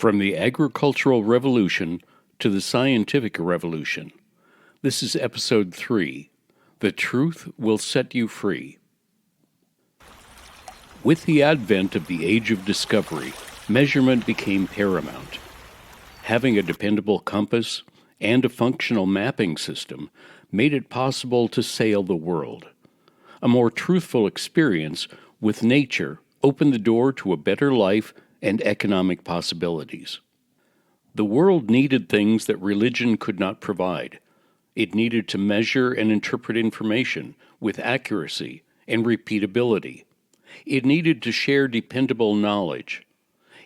From the agricultural revolution to the scientific revolution. This is episode 3. The Truth Will Set You Free. With the advent of the age of discovery, measurement became paramount. Having a dependable compass and a functional mapping system made it possible to sail the world. A more truthful experience with nature opened the door to a better life and economic possibilities. The world needed things that religion could not provide. It needed to measure and interpret information with accuracy and repeatability. It needed to share dependable knowledge.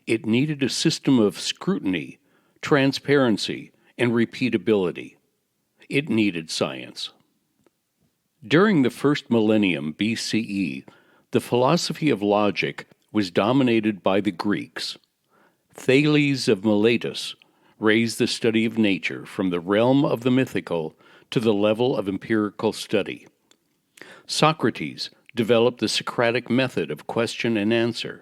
It needed a system of scrutiny, transparency, and repeatability. It needed science. During the first millennium BCE, the philosophy of logic was dominated by the Greeks. Thales of Miletus raised the study of nature from the realm of the mythical to the level of empirical study. Socrates developed the Socratic method of question and answer.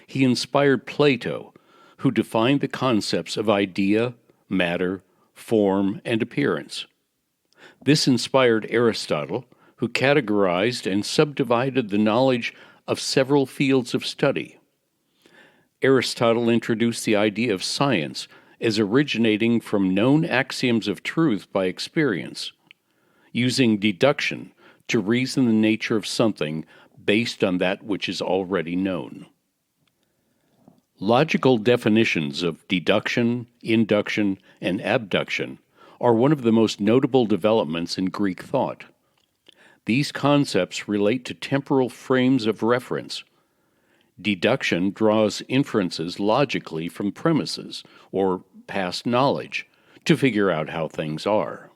He inspired Plato, who defined the concepts of idea, matter, form, and appearance. This inspired Aristotle, who categorized and subdivided the knowledge of several fields of study. Aristotle introduced the idea of science as originating from known axioms of truth by experience, using deduction to reason the nature of something based on that which is already known. Logical definitions of deduction, induction, and abduction are one of the most notable developments in Greek thought. These concepts relate to temporal frames of reference. Deduction draws inferences logically from premises, or past knowledge, to figure out how things are.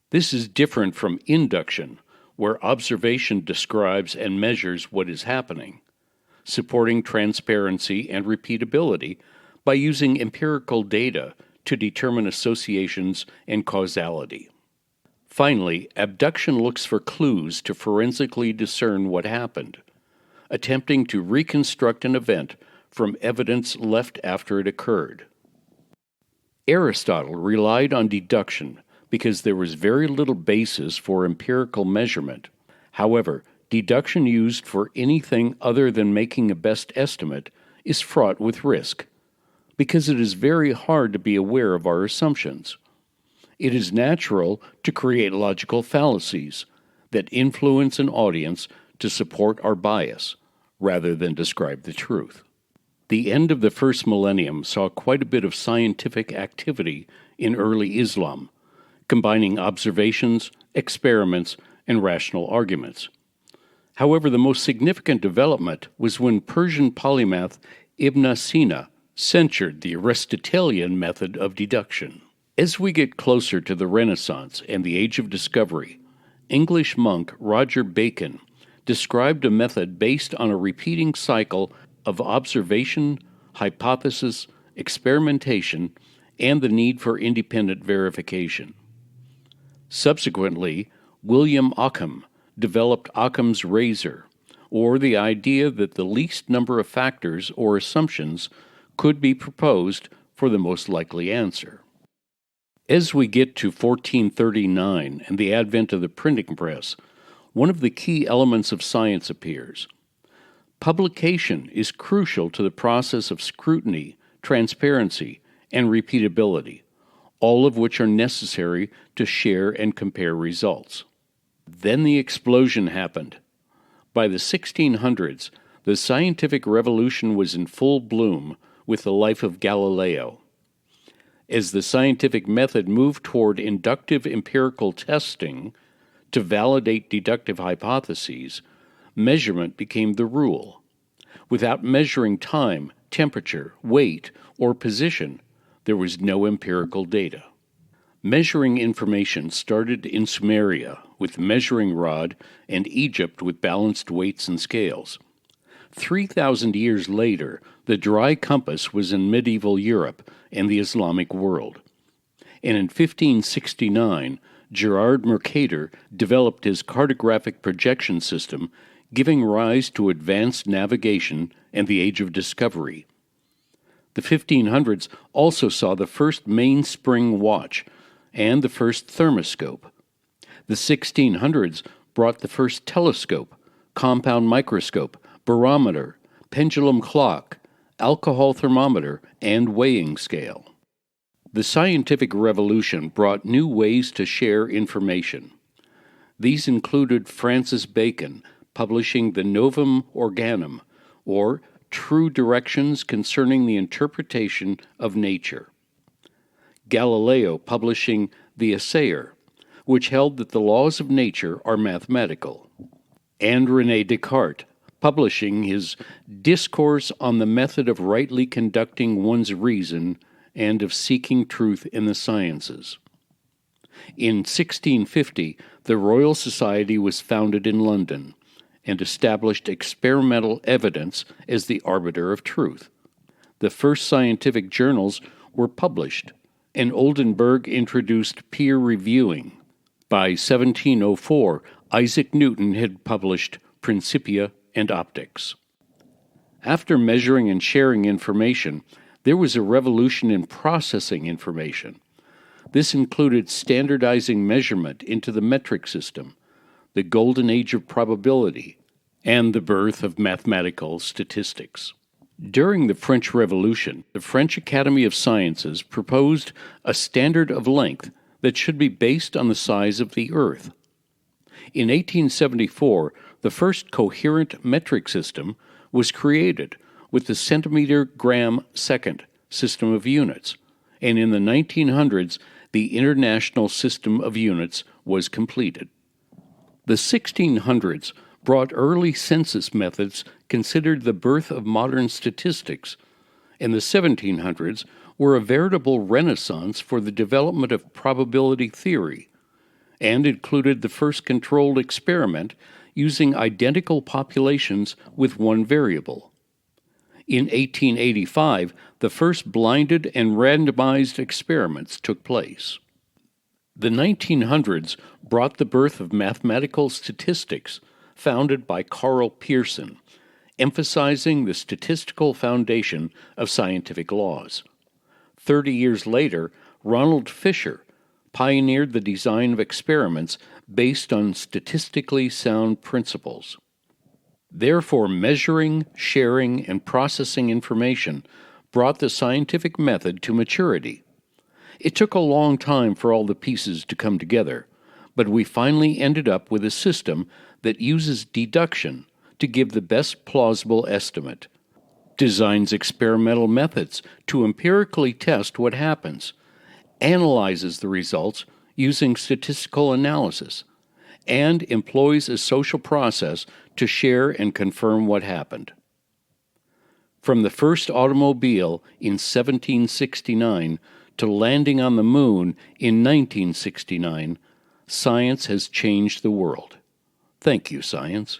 This is different from induction, where observation describes and measures what is happening, supporting transparency and repeatability by using empirical data to determine associations and causality. Finally, abduction looks for clues to forensically discern what happened, attempting to reconstruct an event from evidence left after it occurred. Aristotle relied on deduction because there was very little basis for empirical measurement. However, deduction used for anything other than making a best estimate is fraught with risk, because it is very hard to be aware of our assumptions. It is natural to create logical fallacies that influence an audience to support our bias, rather than describe the truth. The end of the first millennium saw quite a bit of scientific activity in early Islam, combining observations, experiments, and rational arguments. However, the most significant development was when Persian polymath Ibn Sina censured the Aristotelian method of deduction. As we get closer to the Renaissance and the Age of Discovery, English monk Roger Bacon described a method based on a repeating cycle of observation, hypothesis, experimentation, and the need for independent verification. Subsequently, William Ockham developed Occam's razor, or the idea that the least number of factors or assumptions could be proposed for the most likely answer. As we get to 1439 and the advent of the printing press, one of the key elements of science appears. Publication is crucial to the process of scrutiny, transparency, and repeatability, all of which are necessary to share and compare results. Then the explosion happened. By the 1600s, the scientific revolution was in full bloom with the life of Galileo. As the scientific method moved toward inductive empirical testing to validate deductive hypotheses, measurement became the rule. Without measuring time, temperature, weight, or position, there was no empirical data. Measuring information started in Sumeria with measuring rod and Egypt with balanced weights and scales. 3,000 years later, the dry compass was in medieval Europe and the Islamic world. And in 1569, Gerard Mercator developed his cartographic projection system, giving rise to advanced navigation and the Age of Discovery. The 1500s also saw the first mainspring watch and the first thermoscope. The 1600s brought the first telescope, compound microscope, barometer, pendulum clock, alcohol thermometer, and weighing scale. The scientific revolution brought new ways to share information. These included Francis Bacon publishing the Novum Organum, or True Directions Concerning the Interpretation of Nature; Galileo publishing the Assayer, which held that the laws of nature are mathematical; and René Descartes publishing his Discourse on the Method of Rightly Conducting One's Reason and of Seeking Truth in the Sciences. In 1650, the Royal Society was founded in London and established experimental evidence as the arbiter of truth. The first scientific journals were published, and Oldenburg introduced peer reviewing. By 1704, Isaac Newton had published Principia and Optics. After measuring and sharing information, there was a revolution in processing information. This included standardizing measurement into the metric system, the golden age of probability, and the birth of mathematical statistics. During the French Revolution, the French Academy of Sciences proposed a standard of length that should be based on the size of the Earth. In 1874, the first coherent metric system was created with the centimeter-gram-second system of units, and in the 1900s, the International System of Units was completed. The 1600s brought early census methods considered the birth of modern statistics, and the 1700s were a veritable renaissance for the development of probability theory, and included the first controlled experiment using identical populations with one variable. In 1885, the first blinded and randomized experiments took place. The 1900s brought the birth of mathematical statistics, founded by Karl Pearson, emphasizing the statistical foundation of scientific laws. 30 years later, Ronald Fisher pioneered the design of experiments based on statistically sound principles. Therefore, measuring, sharing, and processing information brought the scientific method to maturity. It took a long time for all the pieces to come together, but we finally ended up with a system that uses deduction to give the best plausible estimate, designs experimental methods to empirically test what happens, analyzes the results using statistical analysis, and employs a social process to share and confirm what happened. From the first automobile in 1769 to landing on the moon in 1969, science has changed the world. Thank you, science.